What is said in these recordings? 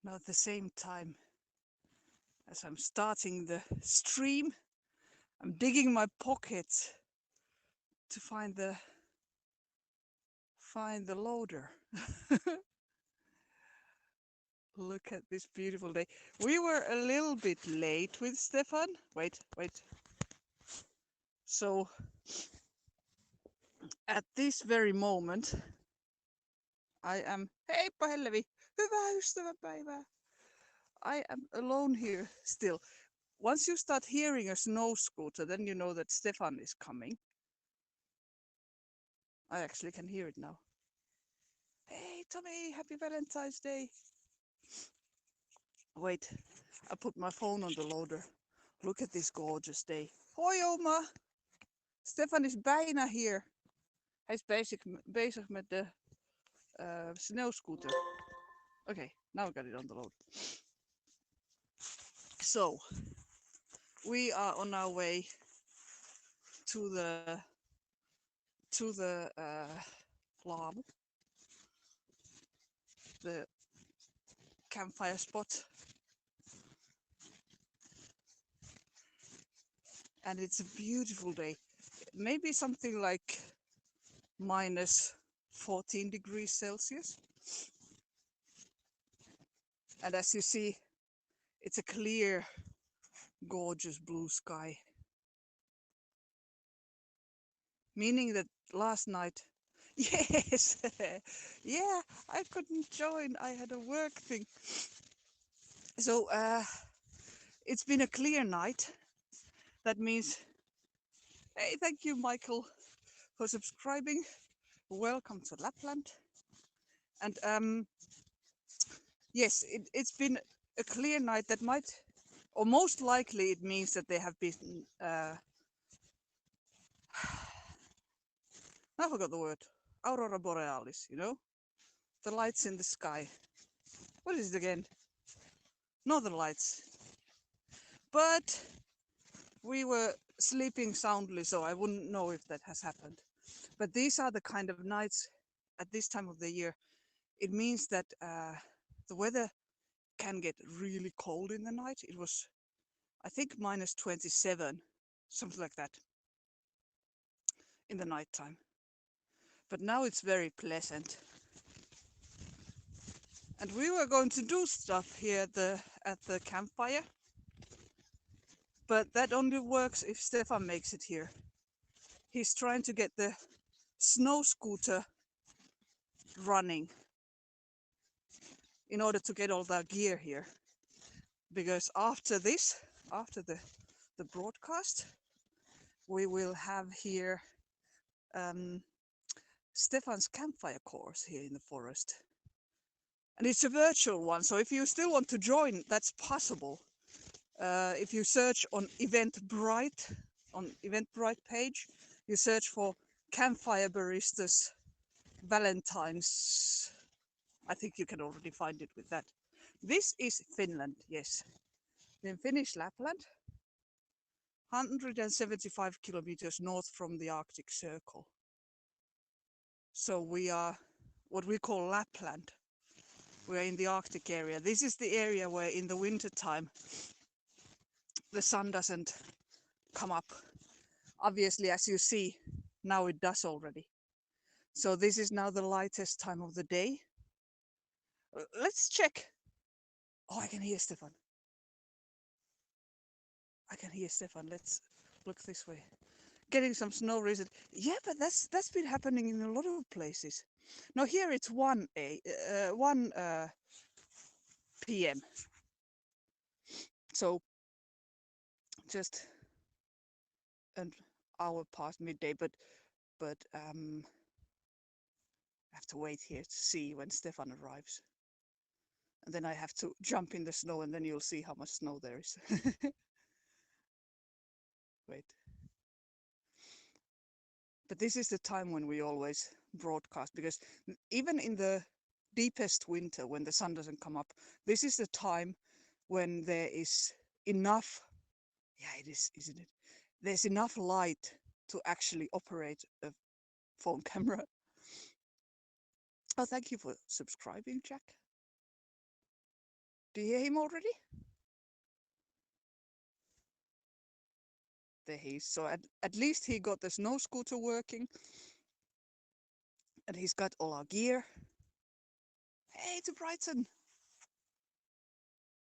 Now at the same time as I'm starting the stream, I'm digging my pockets to find the loader. Look at this beautiful day. We were a little bit late with Stefan. Wait. So at this very moment, I am, heippa Hellevi, hyvää ystäväpäivää. I am alone here still. Once you start hearing a snow scooter, then you know that Stefan is coming. I actually can hear it now. Hey Tommy, happy Valentine's Day. Wait, I put my phone on the loader. Look at this gorgeous day. Hoi oma! Stefan is bijna hier. Hij is bezig met de sneeuwscooter. Okay, now I got it on the load. So, we are on our way to the lab, the campfire spot, and it's a beautiful day. Maybe something like minus 14 degrees Celsius. And as you see, it's a clear, gorgeous blue sky. Meaning that last night, yes, yeah, I couldn't join. I had a work thing. So it's been a clear night. That means, hey, thank you, Michael, for subscribing. Welcome to Lapland. And yes, it's been a clear night. That might, or most likely, it means that there have been. I forgot the word. Aurora borealis. You know, the lights in the sky. What is it again? Northern lights. But we were sleeping soundly, so I wouldn't know if that has happened. But these are the kind of nights at this time of the year. It means that the weather can get really cold in the night. It was, I think, minus 27, something like that, in the nighttime. But now it's very pleasant. And we were going to do stuff here at the campfire. But that only works if Stefan makes it here. He's trying to get the snow scooter running in order to get all the gear here. Because after this, after the broadcast, we will have here Stefan's campfire course here in the forest. And it's a virtual one, so if you still want to join, that's possible. If you search on Eventbrite, on Eventbrite page, you search for Campfire Baristas Valentine's. I think you can already find it with that. This is Finland, yes. In Finnish Lapland, 175 kilometers north from the Arctic Circle. So we are what we call Lapland. We're in the Arctic area. This is the area where in the winter time the sun doesn't come up. Obviously, as you see, now it does already. So this is now the lightest time of the day. Let's check. Oh, I can hear Stefan. I can hear Stefan. Let's look this way. Getting some snow recently. Yeah, but that's been happening in a lot of places. Now here it's 1 p.m. So just an hour past midday, but I have to wait here to see when Stefan arrives. And then I have to jump in the snow, and then you'll see how much snow there is. Wait. But this is the time when we always broadcast, because even in the deepest winter, when the sun doesn't come up, this is the time when there is enough, yeah, it is, isn't it? There's enough light to actually operate a phone camera. Oh, thank you for subscribing, Jack. Do you hear him already? There he is. So at least he got the snow scooter working. And he's got all our gear. Hey, to Brighton.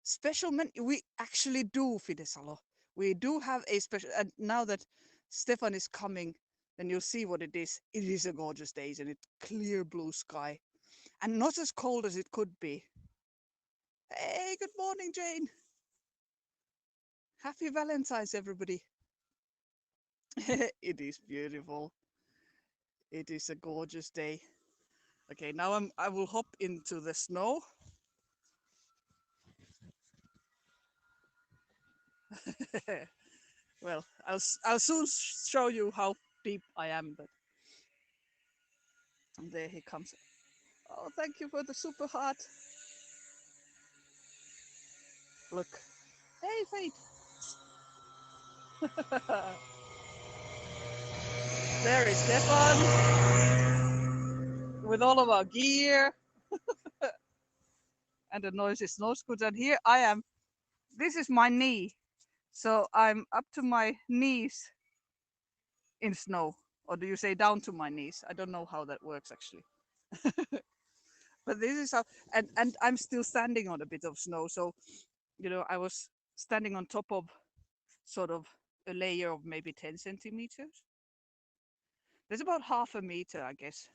Special menu. We actually do, Fidesalo. We do have a special. And now that Stefan is coming, then you'll see what it is. It is a gorgeous day, isn't it? Clear blue sky. And not as cold as it could be. Hey, good morning, Jane. Happy Valentine's, everybody. It is beautiful. It is a gorgeous day. Okay, now I will hop into the snow. Well, I'll soon show you how deep I am, but there he comes. Oh, thank you for the super heart. Look. Hey, Fate. There is Stefan with all of our gear and the noisy snow scooter. And here I am. This is my knee. So I'm up to my knees in snow. Or do you say down to my knees? I don't know how that works actually. But this is how, and I'm still standing on a bit of snow. So, I was standing on top of sort of a layer of maybe 10 centimeters. There's about half a meter, I guess.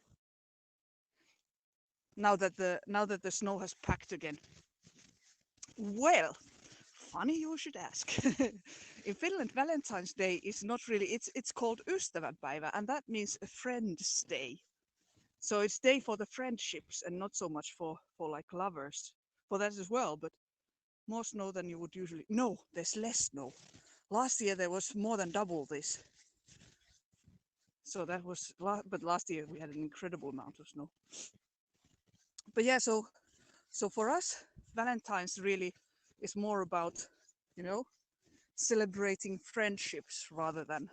Now that the snow has packed again. Well, funny you should ask. In Finland, Valentine's Day is not really. It's called Ystävänpäivä, and that means a friend's day. So it's day for the friendships and not so much for like lovers. For that as well, but more snow than you would usually. No, there's less snow. Last year there was more than double this. So that was, but last year we had an incredible amount of snow. But yeah, so for us, Valentine's really is more about, celebrating friendships rather than.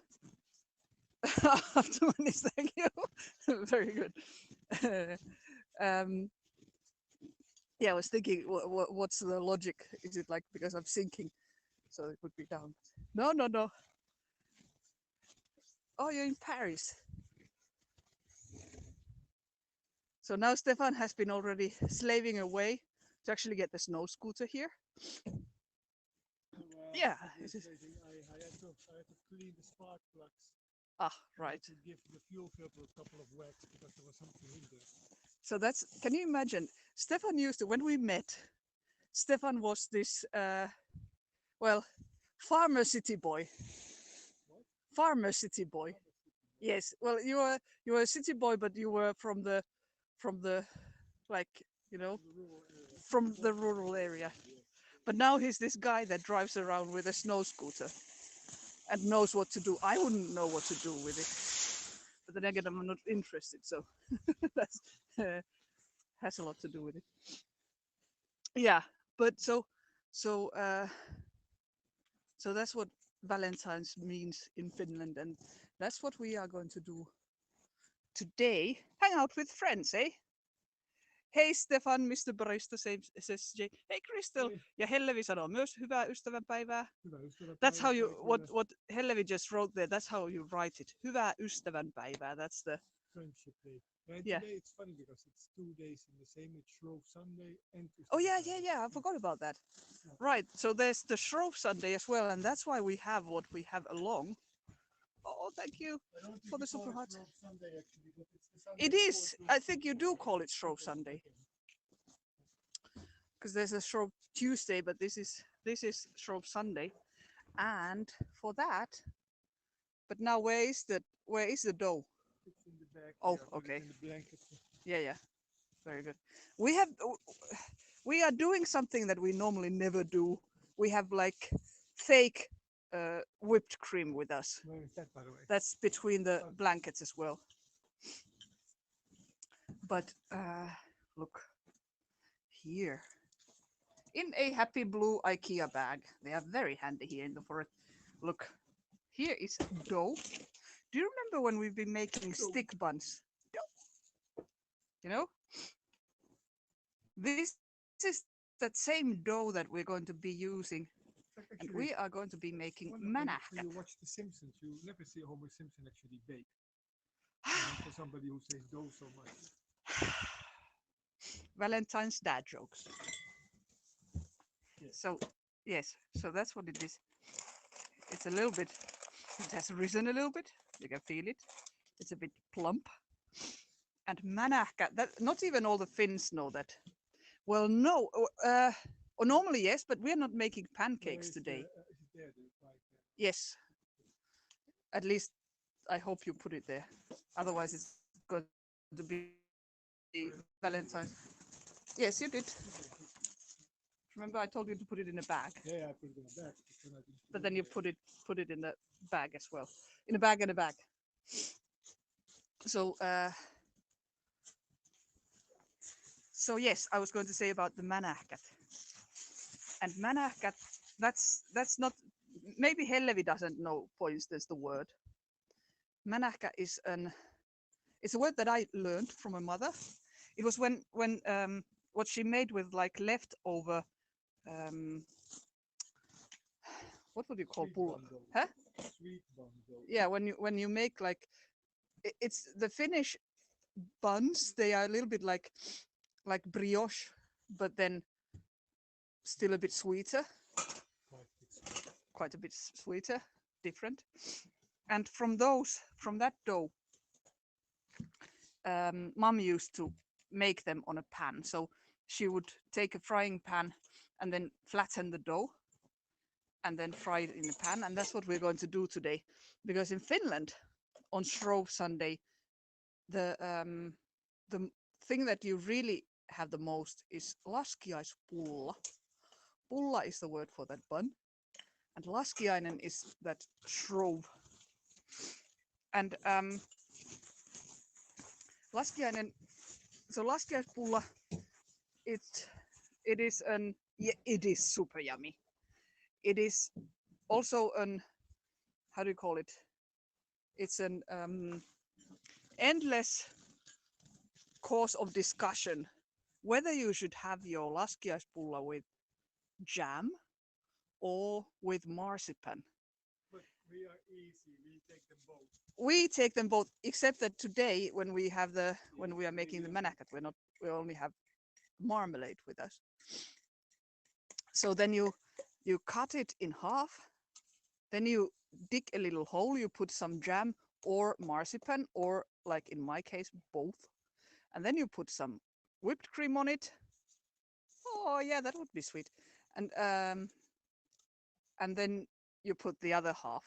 Thank you. Very good. um, yeah, I was thinking, what's the logic? Is it like because I'm sinking, so it would be down? No, no, no. Oh, you're in Paris. So now Stefan has been already slaving away to actually get the snow scooter here. Yeah. I had to clean the spark plugs. Ah, right. To give the fuel filter a couple of whacks because there was something in there. So can you imagine? Stefan used to, when we met, Stefan was this, farmer city boy. What? Farmer city boy. Yes. Well, you were a city boy, but you were from the, like, from the rural area. But now he's this guy that drives around with a snow scooter and knows what to do. I wouldn't know what to do with it, but then again, I'm not interested, so that's has a lot to do with it. Yeah, but so that's what Valentine's means in Finland, and that's what we are going to do today. Hang out with friends, eh? Hei Stefan, Mr. Barista says Jay. Hey Crystal. Ja Hellevi sanoo myös hyvää ystävänpäivää. Hyvää ystävänpäivää. That's how you, what Hellevi just wrote there, that's how you write it. Hyvää ystävänpäivää, that's the Friendship Day. And yeah. today it's funny because it's 2 days in the same. It's Shrove Sunday and Oh yeah, I forgot about that. Yeah. Right, so there's the Shrove Sunday as well, and that's why we have what we have along. Oh, thank you for the super hot. Sunday, actually, but it's the Sunday It is. I think you do call it Shrove Sunday. Because there's a Shrove Tuesday, but this is Shrove Sunday. And for that, but now where is the dough? It's in the bag. Oh, okay. In the blanket. Yeah. Very good. We are doing something that we normally never do. We have like fake whipped cream with us. Where is that, by the way? That's between the blankets as well. But look here. In a happy blue IKEA bag. They are very handy here in the forest. Look, here is dough. Do you remember when we've been making stick buns? This is that same dough that we're going to be using, It's like and actually we are going to be making when manahkat. you watch The Simpsons, you never see Homer Simpson actually bake. For somebody who says dough so much. Valentine's dad jokes. Yeah. So, yes, so that's what it is. It's a little bit, it has risen a little bit. You can feel it. It's a bit plump. And manahka, that not even all the Finns know that. Well, no, or normally yes, but we're not making Where pancakes is the today. is it there? The like Yes, at least I hope you put it there. Otherwise, it's going to be Valentine's. Yes, you did. Remember, I told you to put it in a bag, yeah, I put it in the back, but then I didn't but put then it you there. put it in the bag as well, in a bag and a bag. So, so yes, I was going to say about the manahkat. And manahkat, that's not. Maybe Hellevi doesn't know, for instance, the word. Manahka is an. It's a word that I learned from my mother. It was when what she made with like leftover um what would you call Sweet pulla? bundle. Huh? Sweet bundle. Yeah, when you make like it's the Finnish buns. They are a little bit like brioche, but then still a bit sweeter, Quite a bit sweet. quite a bit sweeter, different. And from that dough, mom used to make them on a pan. So she would take a frying pan and then flatten the dough and then fry it in the pan. And that's what we're going to do today. Because in Finland, on Shrove Sunday, the thing that you really have the most is laskiaispulla. Pulla is the word for that bun, and laskiainen is that shrove. And laskiainen, so laskiaispulla, it it is an yeah, it is super yummy. It is also an, how do you call it? It's an endless cause of discussion whether you should have your laskiaispulla with jam or with marzipan. But we are easy. We take them both. We take them both, except that today when we have Yeah, when we are today making we the only manakat, we only have marmalade with us. So then you cut it in half, then you dig a little hole, you put some jam or marzipan, or like in my case both, and then you put some whipped cream on it. Oh yeah, that would be sweet. And then you put the other half.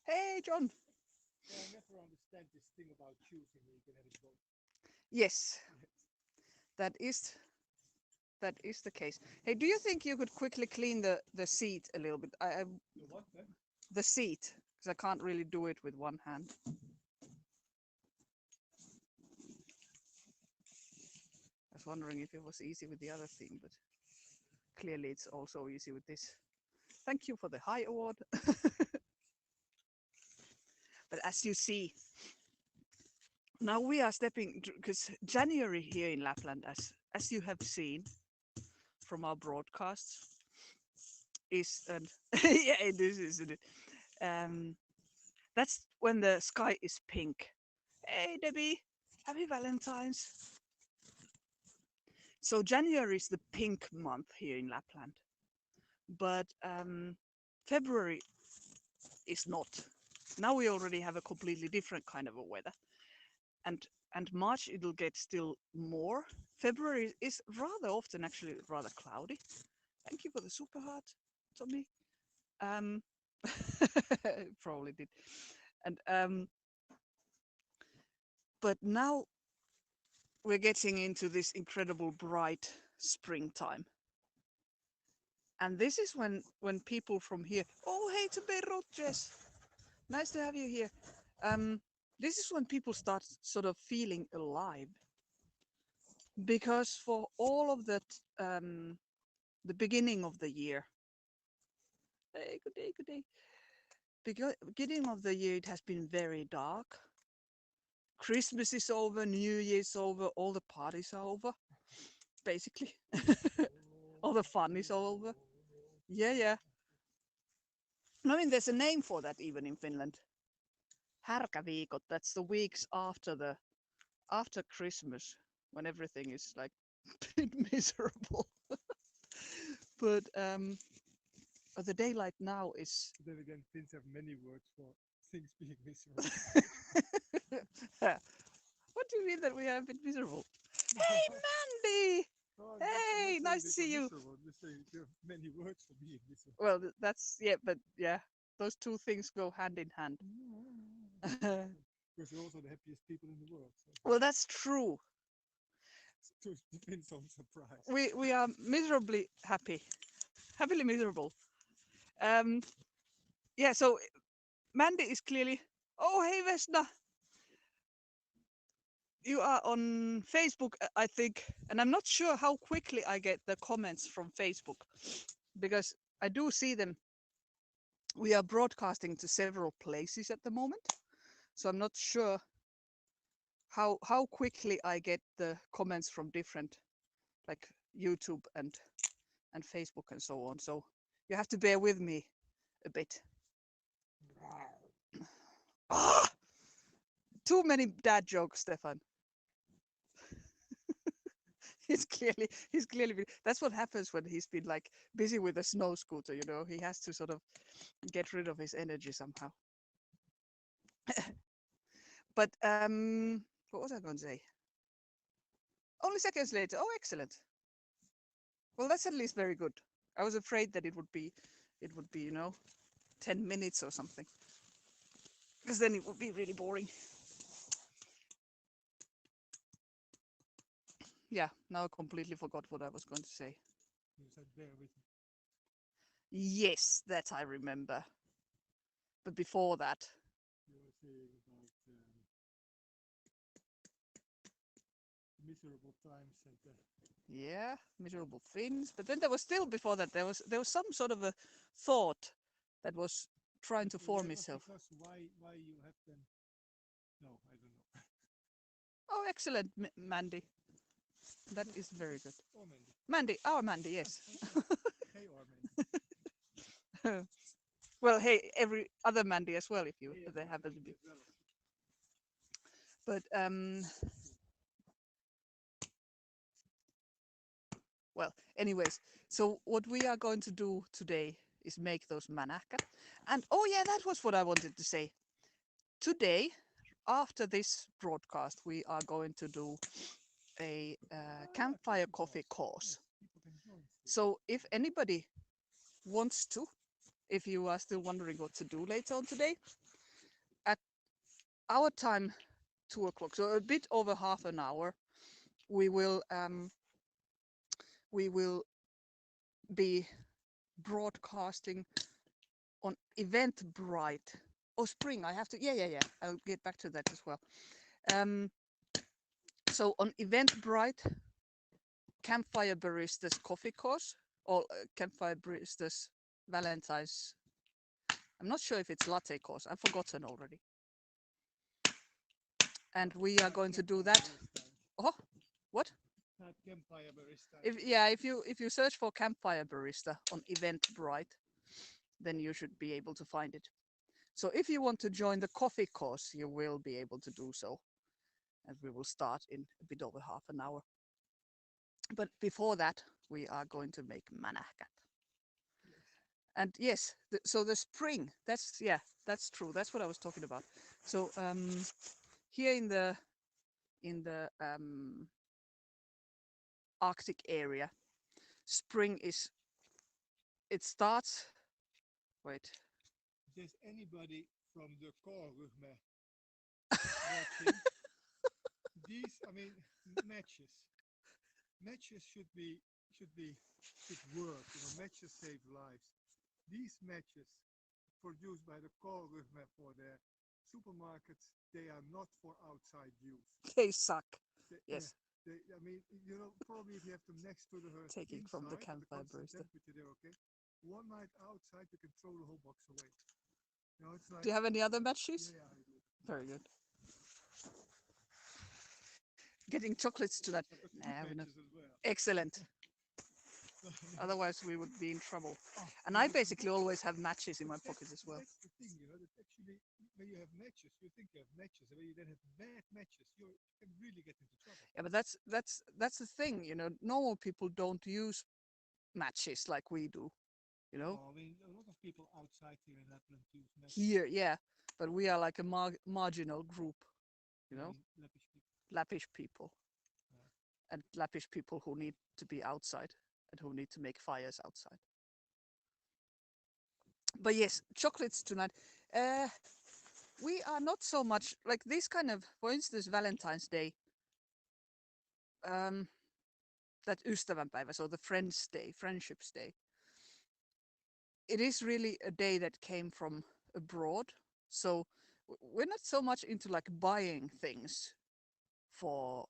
Hey John. Yeah, I never understand this thing about choosing where you can have it both. Yes, that is that is the case. Hey, do you think you could quickly clean the seat a little bit? The what then? The seat, because I can't really do it with one hand. I was wondering if it was easy with the other thing, but clearly it's also easy with this. Thank you for the high award. But as you see, now we are stepping, because January here in Lapland, as you have seen from our broadcasts, is an yeah, it is, isn't it? Um, that's when the sky is pink. Hey Debbie, happy Valentine's. So January is the pink month here in Lapland, but February is not. Now we already have a completely different kind of a weather, and and March it'll get still more. February is rather often actually rather cloudy. Thank you for the super heart, Tommy. Um, probably did. And but now we're getting into this incredible bright springtime, and this is when people from here. Oh, hey to Beirut, Jess. Nice to have you here. Um, this is when people start sort of feeling alive, because for all of that, the beginning of the year. Hey, good day, good day. Beginning of the year, it has been very dark. Christmas is over, New Year's over, all the parties are over, basically. Oh, the fun is over. Yeah, yeah. I mean, there's a name for that even in Finland. Härkäviikot. That's the weeks after Christmas, when everything is like a bit miserable. But the daylight now is. Then again, Finns have many words for things being miserable. What do you mean that we are a bit miserable? Hey, Mandy! No, I'm Hey, not saying nice to that see you're you. miserable. I'm just saying you have many words for being miserable. Well, that's yeah, but yeah, those two things go hand in hand. Because you're also the happiest people in the world. So Well, that's true. to Finns' own surprise. We are miserably happy, happily miserable. Um, yeah. So Mandy is clearly. Oh, hey, Vesna. You are on Facebook, I think, and I'm not sure how quickly I get the comments from Facebook because I do see them. We are broadcasting to several places at the moment, so I'm not sure how quickly I get the comments from different like YouTube and Facebook and so on. So you have to bear with me a bit. Ah, too many dad jokes, Stefan. He's clearly that's what happens when he's been like busy with a snow scooter, you know. He has to sort of get rid of his energy somehow. But what was I going to say? Only seconds later. Oh, excellent. Well, that's at least very good. I was afraid that it would be, 10 minutes or something, because then it would be really boring. Yeah, now I completely forgot what I was going to say. You said bear with me. Yes, that I remember. But before that, You were saying about miserable times and yeah, miserable things. But then there was still before that there was some sort of a thought that was trying to form that was itself. because why you have them. No, I don't know. Oh, excellent, Mandy. That is very good. Or Mandy. Mandy, our Mandy, yes. Hey, or Mandy. Well, hey, every other Mandy as well, if you Hey, if they happen to Mandy be. as well. But well, anyways, so what we are going to do today is make those manaka. And oh yeah, that was what I wanted to say. Today, after this broadcast, we are going to do a campfire coffee course. Yes, people can join still. So if anybody wants to, if you are still wondering what to do later on today, at our time, 2 o'clock, so a bit over half an hour, we will be broadcasting on Eventbrite. Oh, Spring, I have to, yeah. I'll get back to that as well. Um, so on Eventbrite, Campfire Baristas coffee course, or Campfire Baristas Valentine's. I'm not sure if it's latte course. I've forgotten already. And we are going to do that. Oh, what? Type campfire barista. If you search for Campfire Barista on Eventbrite, then you should be able to find it. So if you want to join the coffee course, you will be able to do so. And we will start in a bit over half an hour. But before that, we are going to make manahkat. And yes, so the spring, that's true. That's what I was talking about. So here in the Arctic area, spring it starts. Wait. If there's anybody from the core ryhmä watching, these, I mean, matches. Matches should work. You know, matches save lives. These matches produced by the core ryhmä for their supermarkets, they are not for outside use. They suck. Yeah, Yes, I mean, you know, probably if you have them next to the hearth taking from the inside, at the campfire constant barista. temperature, they're okay. One night outside, you can throw the whole box away. You know, it's like, Do you have any other matches? yeah, I do. Very good. Getting chocolates tonight. I've got Nah, food we're not. matches as well. Excellent. Otherwise, we would be in trouble. Oh, And yeah, I but basically always have matches in my pockets as well. that's the thing, you know, that actually when you have matches, you think you have matches, and when you then have bad matches, you can really get into trouble. Yeah, but that's the thing, you know. Normal people don't use matches like we do, you know. No, I mean a lot of people outside here in Lapland use matches. Here, yeah, but we are like a marginal group, you You know, mean Lappish people? Lappish people Yeah. and Lappish people who need to be outside and who need to make fires outside. But yes, chocolates tonight. Uh, we are not so much like this kind of, for instance, Valentine's Day, um, that ystävänpäivä, so the Friends Day, Friendships Day. It is really a day that came from abroad. So we're not so much into like buying things for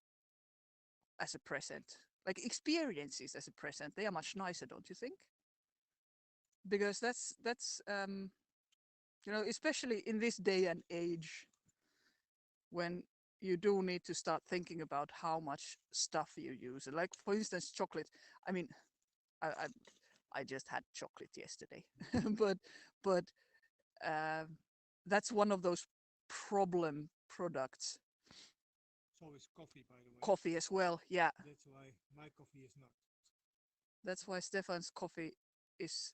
as a present. Like experiences as a present, they are much nicer, don't you think? Because that's you know, especially in this day and age when you do need to start thinking about how much stuff you use. Like for instance, chocolate. I mean, I I, I just had chocolate yesterday, but but um, that's one of those problem products. So is coffee, by the way. Coffee as well, yeah. That's why my coffee is not, That's why Stefan's coffee is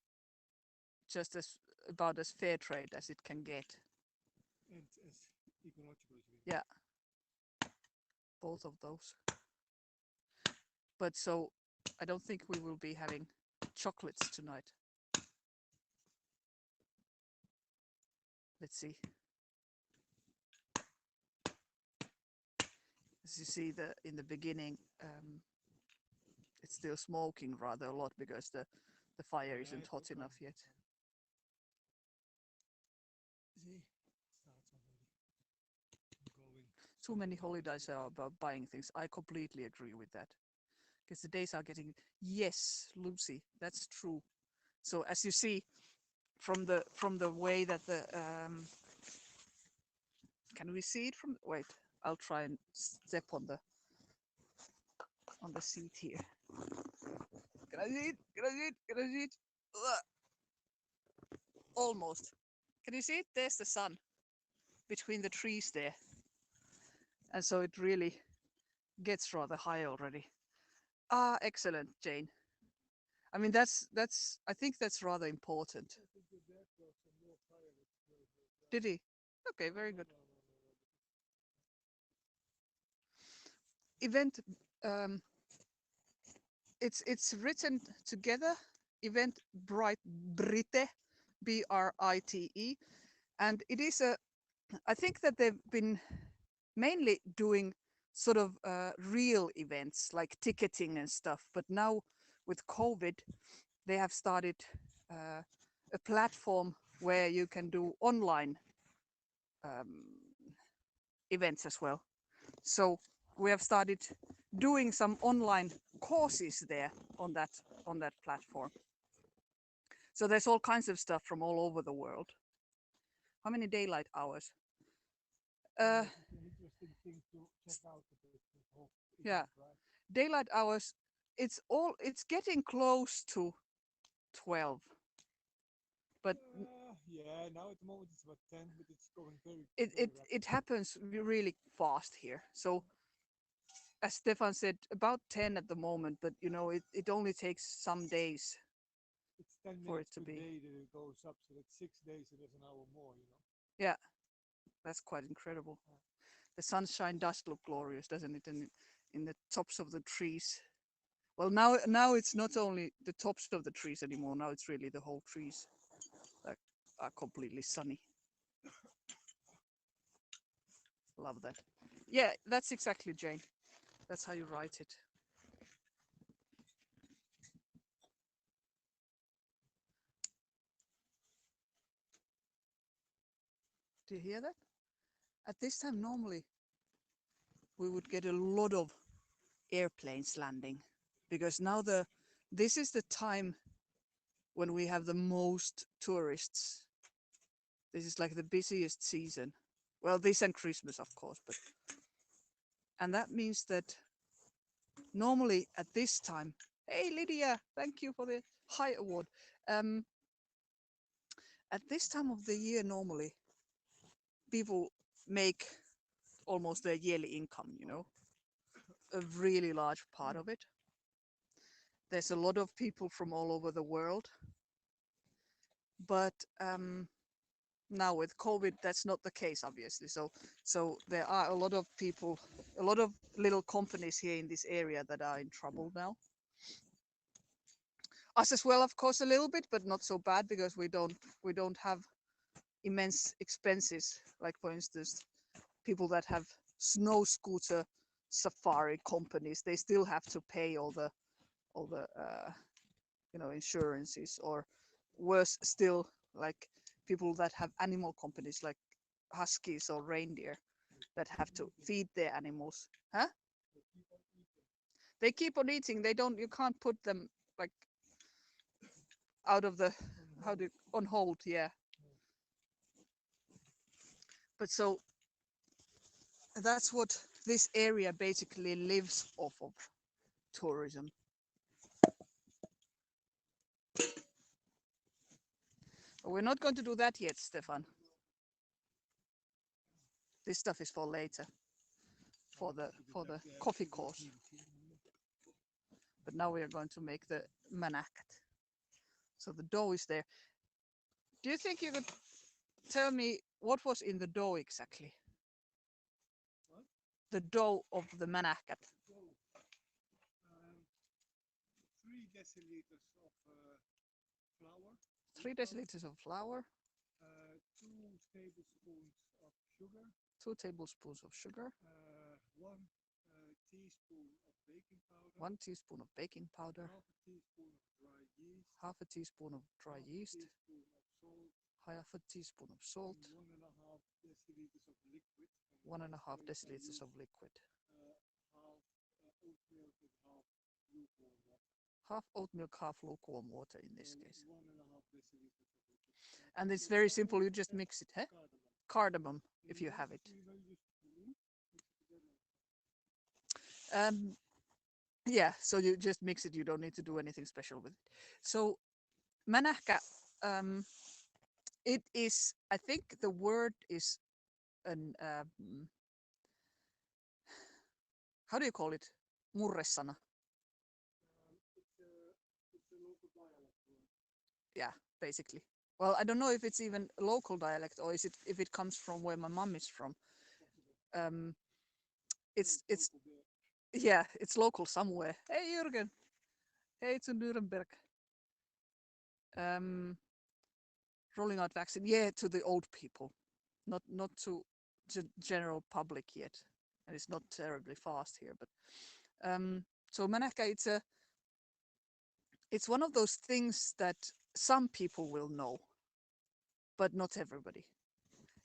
just as about as fair trade as it can get. and as ecological as we can Yeah, get. both of those. But so I don't think we will be having chocolates tonight. Let's see. As you see, the in the beginning, it's still smoking rather a lot because the fire Yeah, isn't it will hot come. enough It yet. will come. See, starts already going Too many slowly. holidays are about buying things. I completely agree with that. Because the days are getting, yes, Lucy, that's true. So as you see from the way that the can we see it from, wait, I'll try and step on the seat here. Can I see it? Can I see it? Can I see it? Ugh, almost. Can you see it? There's the sun between the trees there. And so it really gets rather high already. Ah, excellent, Jane. I mean, I think that's rather important. I think your dad brought some more fire, which is very, very dry. Did he? Okay, No, very no, good. no, no, no, no. Event, um, it's written together. Event Bright Brite, Brite, and it is a. I think that they've been mainly doing sort of real events like ticketing and stuff, but now with COVID, they have started uh, a platform where you can do online um, events as well. So we have started doing some online courses there on that platform. So there's all kinds of stuff from all over the world. How many daylight hours? Uh, Yes, it's an interesting thing to check out a bit, the whole yeah, event, right? daylight hours. It's getting close to 12, but Yeah, now at the moment it's about 10, but it's going very, it very it rapid. it happens really fast here. So as Stefan said, about 10 at the moment, but you know it only takes some days It's 10 for minutes it to per be. day that it goes up, so that's 6 days, so there's an hour more, you know. Yeah, that's quite incredible. The sunshine does look glorious, doesn't it? In the tops of the trees. Well, now it's not only the tops of the trees anymore. Now it's really the whole trees that are completely sunny. Love that. Yeah, that's exactly Jane. That's how you write it. Do you hear that? At this time, normally we would get a lot of airplanes landing because now this is the time when we have the most tourists. This is like the busiest season. Well, this and Christmas, of course, but and that means that normally at this time Hey Lydia, thank you for the high award. Um, at this time of the year, normally people make almost their yearly income, you know, a really large part of it. There's a lot of people from all over the world, but now with COVID, that's not the case, obviously. So there are a lot of people, a lot of little companies here in this area that are in trouble now. Us as well, of course, a little bit, but not so bad because we don't have immense expenses. Like for instance, people that have snow scooter safari companies, they still have to pay all the insurances, or worse still, like people that have animal companies like huskies or reindeer that have to feed their animals. Huh? They keep on eating. They don't. You can't put them like out of the how do on hold. Yeah. But so that's what this area basically lives off of, tourism. But we're not going to do that yet, Stefan. This stuff is for later, for the coffee course. But now we are going to make the manakat. So the dough is there. Do you think you could tell me what was in the dough exactly? What? The dough of the manakat. So, 3 deciliters of flour, wheat 3 flour, deciliters of flour, 2 tablespoons of sugar, 2 tablespoons of sugar, 1 teaspoon of baking powder, 1 teaspoon of baking powder, half a teaspoon of dry yeast, half a teaspoon of dry half a yeast, teaspoon of salt, half a teaspoon of salt, and 1.5 deciliters of liquid. one and a half In this case, I deciliters use of liquid, half oat milk and half lukewarm water. half oat milk, half lukewarm water in this So case. 1.5 deciliters of liquid. And it's Also very simple. You just and mix it, huh? cardamom. Cardamom, Do if you you know? have it. Do you know just mix it together? Um, yeah. So you just mix it. You don't need to do anything special with it. So manahka, it is. I think the word is an. How do you call it? Murresana. It's a local dialect word. Yeah, basically. Well, I don't know if it's even a local dialect or is it if it comes from where my mom is from. Possible. Um, It's it's local there. yeah, it's local somewhere. Hey Jürgen, hey to Nuremberg. Um, rolling out vaccine. Yeah, to the old people, not to the general public yet, and it's not terribly fast here. But so Manaka, it's one of those things that some people will know, but not everybody.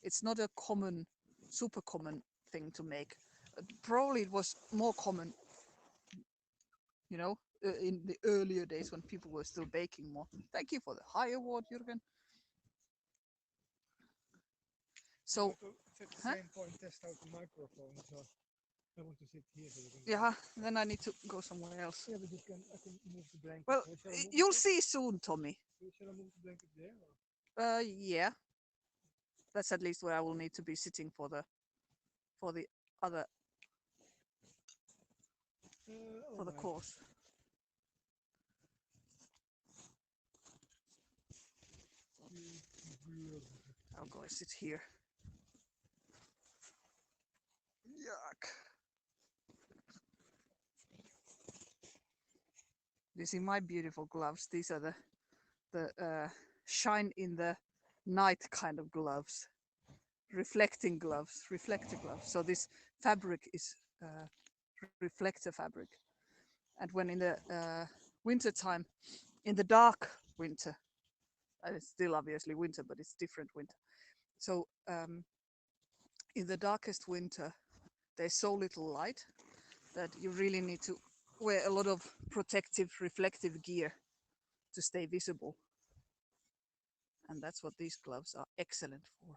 It's not a common, super common thing to make. Probably it was more common, in the earlier days when people were still baking more. Thank you for the high award, Jürgen. I So, want to at the huh? same point test out the microphone, so I want to sit here so you can. Yeah, then I need to go somewhere else. Yeah, but I can move the blanket. Well, Shall I move it you'll there? see soon, Tommy. Shall I move the blanket there? Or? Yeah, that's at least where I will need to be sitting for the other All for the right. course. I'll go and sit here. Yuck. You see my beautiful gloves. These are the shine in the night kind of gloves, reflecting gloves, reflector gloves. So this fabric is reflector fabric, and when in the winter time, in the dark winter, and it's still obviously winter, but it's different winter. So in the darkest winter, there's so little light that you really need to wear a lot of protective reflective gear to stay visible. And that's what these gloves are excellent for.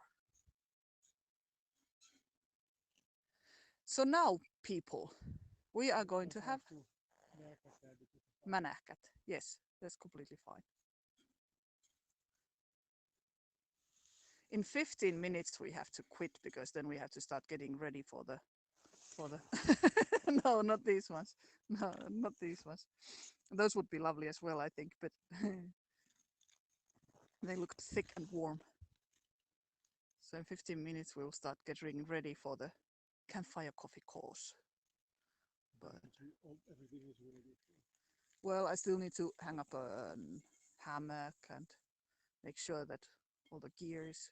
So now, people, we are going to have Manahkat. Yes, that's completely fine. In 15 minutes we have to quit because then we have to start getting ready for the no, not these ones. No, not these ones. Those would be lovely as well, I think, but they look thick and warm. So in 15 minutes we'll start getting ready for the campfire coffee course. But Everything is ready. well, I still need to hang up a hammock and make sure that all the gear is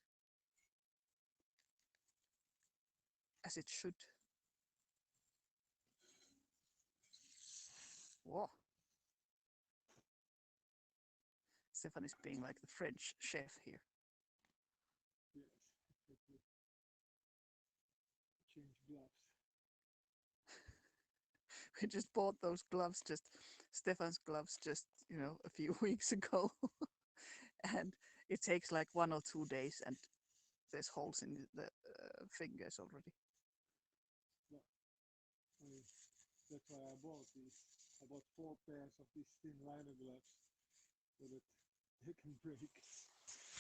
as it should. Whoa. Stefan is being like the French chef here. Yes, exactly. Change gloves. We just bought those gloves, just Stefan's gloves, just a few weeks ago, and it takes like 1 or 2 days, and there's holes in the fingers already. Yeah, that's why I bought these. I bought 4 pairs of these thin liner gloves so that they can break.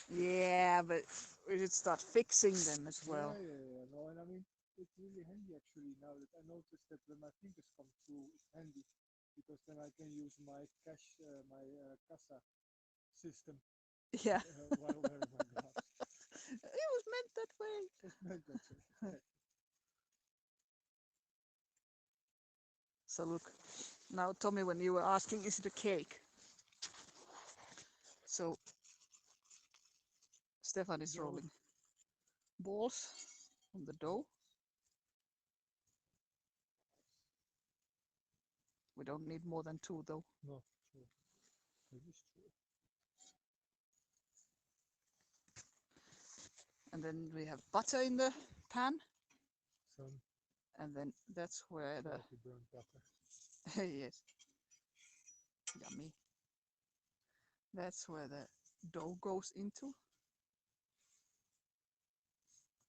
Yeah, but we should start fixing them as well. Yeah. No, and I mean, it's really handy actually now that I noticed that when my fingers come through, it's handy because then I can use my casa system Yeah, while wearing my gloves. it was meant that way. It's meant that way. So look, now Tommy, when you were asking, is it a cake? So Stefan is Dough. rolling balls on the dough. We don't need more than 2 though. No, true. It is true. And then we have butter in the pan, Some and then that's where the slightly burnt butter. yes, yummy. That's where the dough goes into,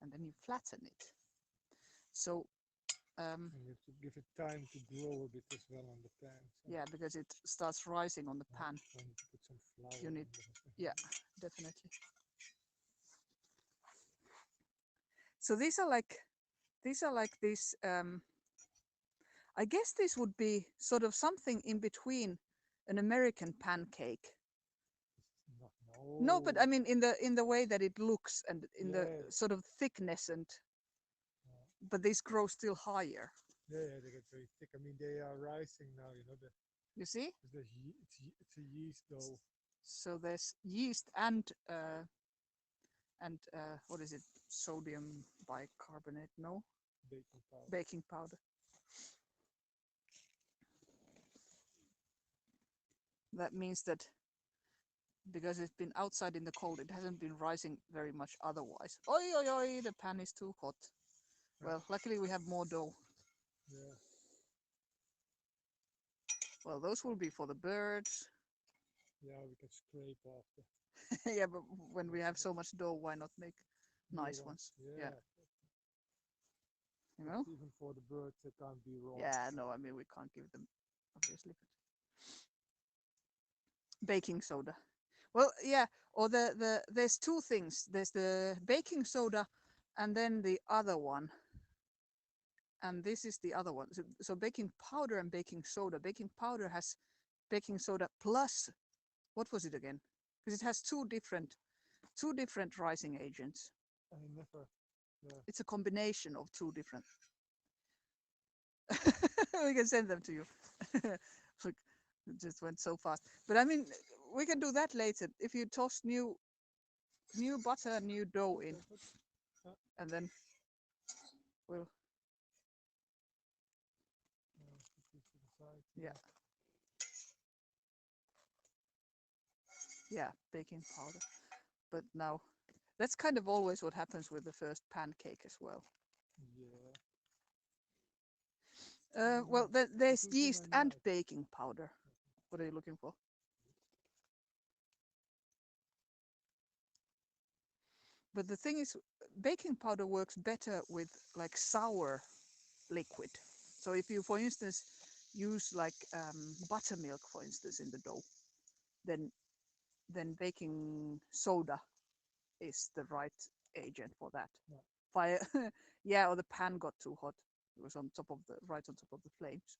and then you flatten it. So And you have to give it time to grow a bit as well on the pan. So yeah, because it starts rising on the pan. I need to put some flour You need, on yeah, definitely. So these are like this. I guess this would be sort of something in between an American pancake. No, No, but no. I mean in the way that it looks and in the Yeah, sort of thickness and yeah. but these grow still higher. Yeah, they get very thick. I mean, they are rising now. You know, You see? it's a yeast dough. So there's yeast and what is it? Sodium bicarbonate? No, Baking powder. baking powder. That means that because it's been outside in the cold, it hasn't been rising very much otherwise. Oi, oi, oi, the pan is too hot. Well, luckily we have more dough. Yeah. Well, those will be for the birds. Yeah, we can scrape off the Yeah, but when we rest have of it. so much dough, why not make New nice ones. ones? Yeah, Yeah. you But know? even for the birds, they can't be raw. Yeah, no, I mean, we can't give them, obviously. But baking soda. Well, yeah, or there's two things. There's the baking soda and then the other one. And this is the other one. So baking powder and baking soda. Baking powder has baking soda plus, what was it again? Because it has two different rising agents. I never. Yeah. It's a combination of two different. We can send them to you. Look, it just went so fast. But I mean, we can do that later. If you toss new butter, new dough in, and then we'll Put this to the side. yeah, yeah, baking powder. But now that's kind of always what happens with the first pancake as well. Yeah. Well, there's Looking yeast my and knife. baking powder. What are you looking for? But the thing is, baking powder works better with like sour liquid. So if you, for instance, use like buttermilk, for instance, in the dough, then baking soda is the right agent for that. Yeah. Fire, yeah, or the pan got too hot. It was on top of the right on top of the flames.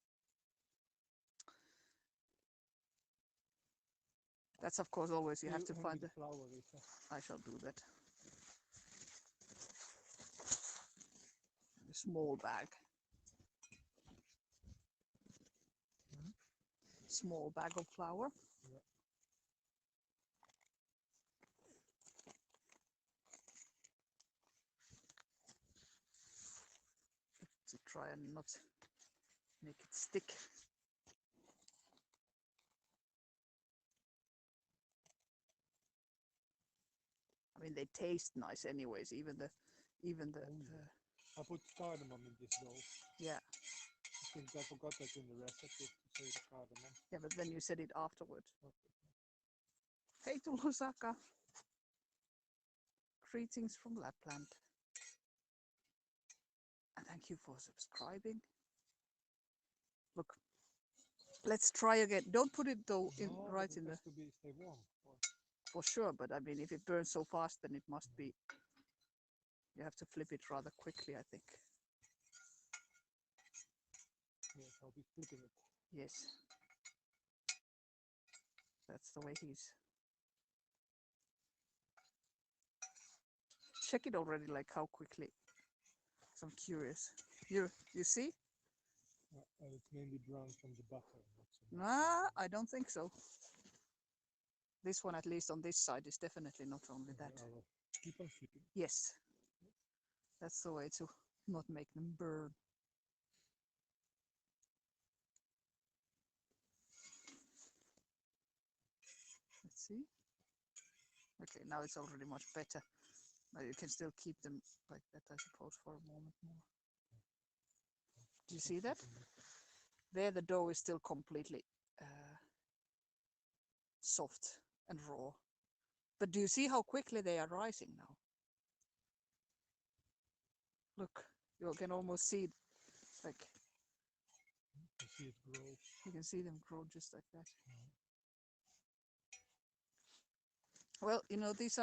That's of course always you have to Hand me find the the. flour, Lisa. I shall do that. A small bag. Mhm. Small bag of flour. Yeah. To try and not make it stick. I mean, they taste nice anyways. Even the Oh, yeah. I put cardamom in this dough. yeah. I think I forgot that in the recipe to say the cardamom. Yeah, but then you said it afterward. Okay. Hey to Lusaka. Greetings from Lapland. And thank you for subscribing. Look, let's try again. Don't put it though in No, but right it in the has to be stay warm. for sure. But I mean, if it burns so fast, then it must be. You have to flip it rather quickly, I think. Yes, I'll be flipping it. Yes, that's the way he's. Check it already, like how quickly. So I'm curious. You see? And it's mainly brown from the butter. Not so much Nah, I don't think so. This one, at least on this side, is definitely not only that. I will keep on flipping. Yes, that's the way to not make them burn. Let's see. Okay, now it's already much better. But you can still keep them like that, I suppose, for a moment more. Do you see that? There, the dough is still completely soft and raw. But do you see how quickly they are rising now? Look, you can almost see it, like You see it grow. you can see them grow just like that. Well, you know, this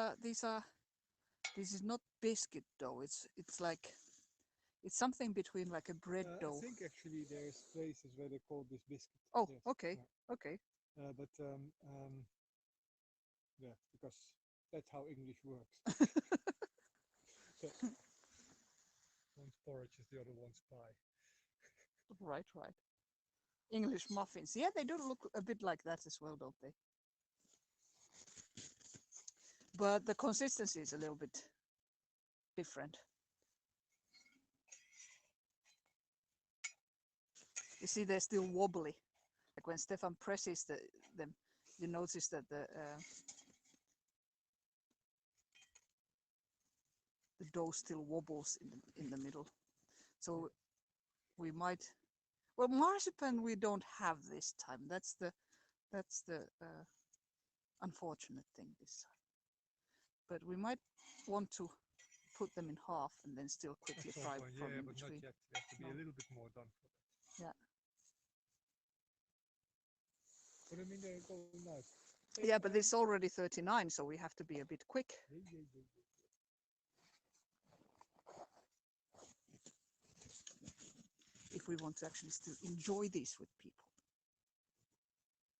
is not biscuit dough. It's like it's something between like a bread I dough. think actually there's places where they call this biscuit. Oh, Yes. okay, Yeah. okay. But yeah, because that's how English works. So one's porridge is the other one's pie. Right, right. English muffins. Yeah, they do look a bit like that as well, don't they? But the consistency is a little bit different. You see, they're still wobbly. Like when Stefan presses them, you notice that the dough still wobbles in the middle. So we might. Well, marzipan we don't have this time. That's the unfortunate thing this time. But we might want to put them in half and then still quickly At some fry point, from yeah, in but not between. yet. You have to be No. a little bit more done for that. Yeah. But I mean, they're going nice. Hey, Yeah, but it's already 39, so we have to be a bit quick yeah. if we want to actually still enjoy this with people.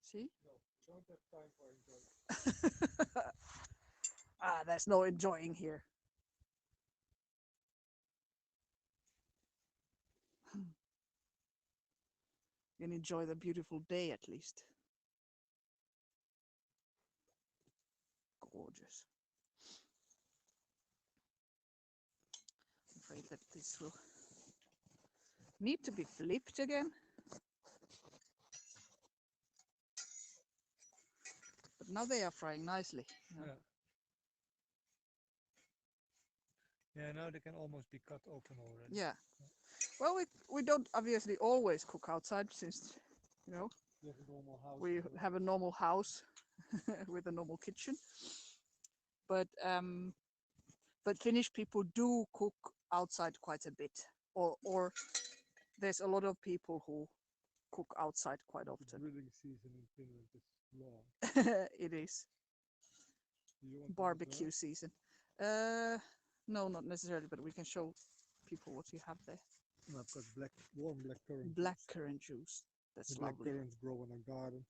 See? No, don't have time for enjoyment. Ah, there's no enjoying here. You can enjoy the beautiful day at least. Gorgeous. I'm afraid that this will need to be flipped again. But now they are frying nicely. You know? Yeah, now they can almost be cut open already. Yeah. Well, we don't obviously always cook outside since, you know, You have a normal house. we have a normal house with a normal kitchen. But Finnish people do cook outside quite a bit, or there's a lot of people who cook outside quite The often. grilling season in Finland is long. It is Do you want to barbecue observe? season. No, not necessarily, but we can show people what you have there. I've got warm blackcurrant Black juice. currant juice. That's The lovely. blackcurrants grow in a garden.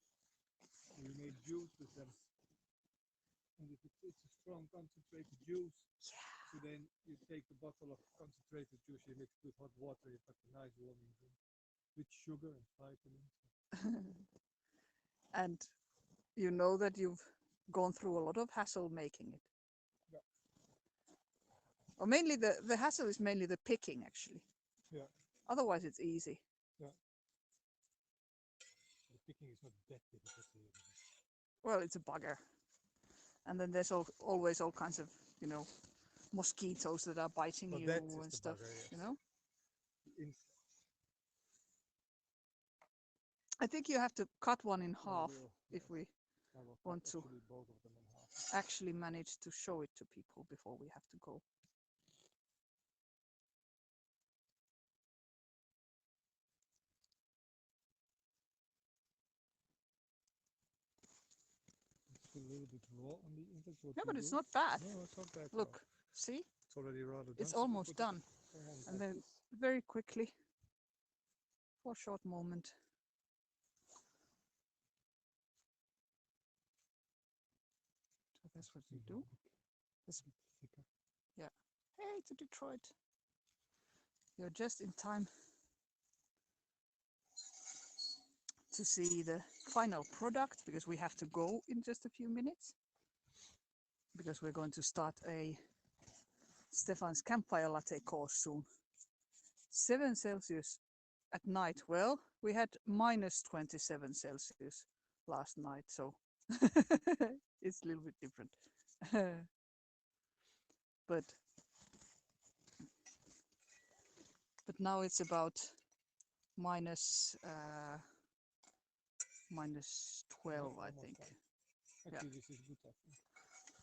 We made juice with them. And if it's a strong concentrated juice, Yeah. so then you take a bottle of concentrated juice, you mix it with hot water, you've got a nice warming drink with sugar and vitamins. And you know that you've gone through a lot of hassle making it. Yeah. Or mainly the hassle is mainly the picking actually. Yeah. Otherwise it's easy. Yeah. The picking is not that difficult here. Well, it's a bugger. And then there's always all kinds of, you know, mosquitoes that are biting Well, you that is and the stuff, bugger, yes. you know. The insects. I think you have to cut one in I half will, if yes. we I will want cut to actually both of them in half. actually manage to show it to people before we have to go. It's a little bit raw on the insects. What Yeah, we but it's do? not bad. No, it's not bad. Look, see, It's already rather done. it's So we almost put it done. around And like then this. very quickly, for a short moment, so that's what you do. This, Thicker. yeah. Hey, to Detroit. You're just in time to see the final product because we have to go in just a few minutes because we're going to start a Stefan's campfire latte course soon. 7 Celsius at night. Well, we had minus 27 Celsius last night, so it's a little bit different. but now it's about minus minus 12, I Almost think. done. Actually, this is good, I think.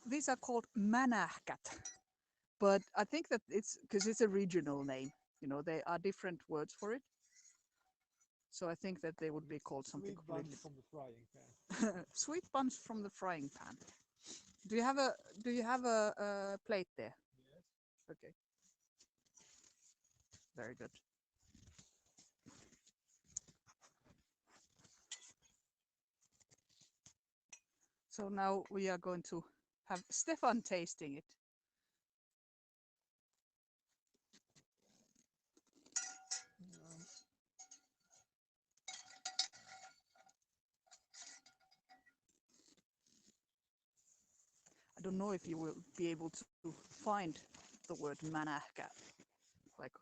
These are called manahkat, but I think that it's because it's a regional name. You know, there are different words for it. So I think that they would be called something Sweet completely buns from the frying pan. sweet buns from the frying pan. Do you have a plate there? Yes. Okay. Very good. So now we are going to have Stefan tasting it. I don't know if you will be able to find the word manahka, like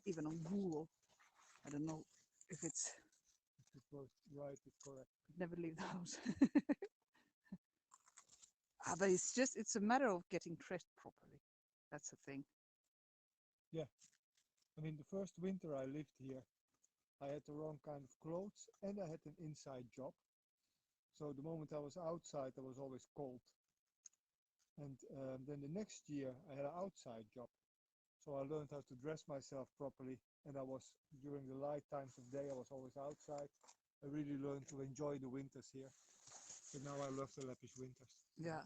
even on Google. I don't know if it's If it was right, it's correct. never leave the house. But it's a matter of getting dressed properly. That's the thing. Yeah. I mean, the first winter I lived here, I had the wrong kind of clothes and I had an inside job. So the moment I was outside, I was always cold. And then the next year, I had an outside job. So I learned how to dress myself properly. And I was, during the light times of day, I was always outside. I really learned to enjoy the winters here. But now I love the Lappish winters. Yeah.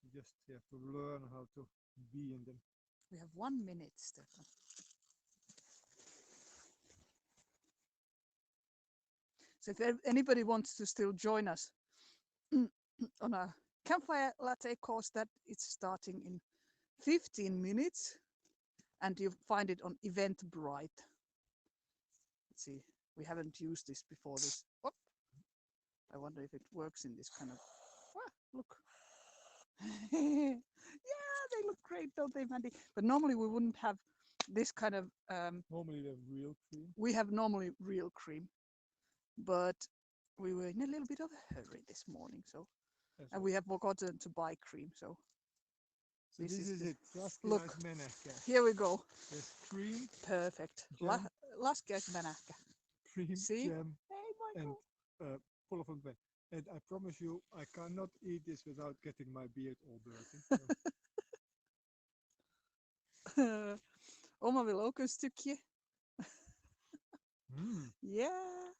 You just have to learn how to be in them. We have 1 minute, Stefan. So if anybody wants to still join us on a campfire latte course, that it's starting in 15 minutes and you find it on Eventbrite. Let's see, we haven't used this before this. Oh, I wonder if it works in this kind of, look. Yeah, they look great, don't they, Mandy? But normally we wouldn't have this kind of, Normally they have real cream. we have normally real cream, but we were in a little bit of a hurry this morning, so That's and right. we have forgotten to buy cream, so So this is it. Look. Menehkä. Here we go. There's cream, Perfect. jam, Laskiaismanahka. cream, See? jam, Hey, and Michael. full of bread. And I promise you, I cannot eat this without getting my beard all dirty. So. Oma wil ook een stukje. Mm, Yeah,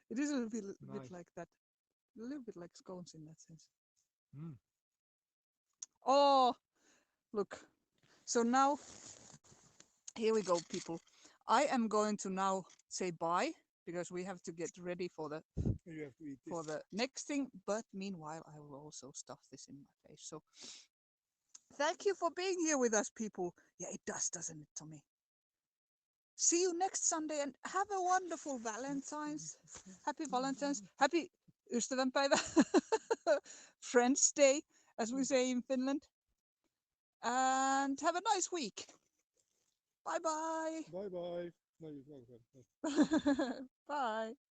it is a little bit nice. like that. A little bit like scones in that sense. Mm. Oh, look. So now, here we go, people. I am going to now say bye because we have to get ready You have to eat this. for the next thing. But meanwhile, I will also stuff this in my face. So thank you for being here with us, people. Yeah, it does, doesn't it, Tommy? See you next Sunday and have a wonderful Valentine's. Happy Valentine's. Happy Ystävänpäivä. Friends Day, as we say in Finland. And have a nice week. Bye bye. Bye bye. No, you're welcome. Bye.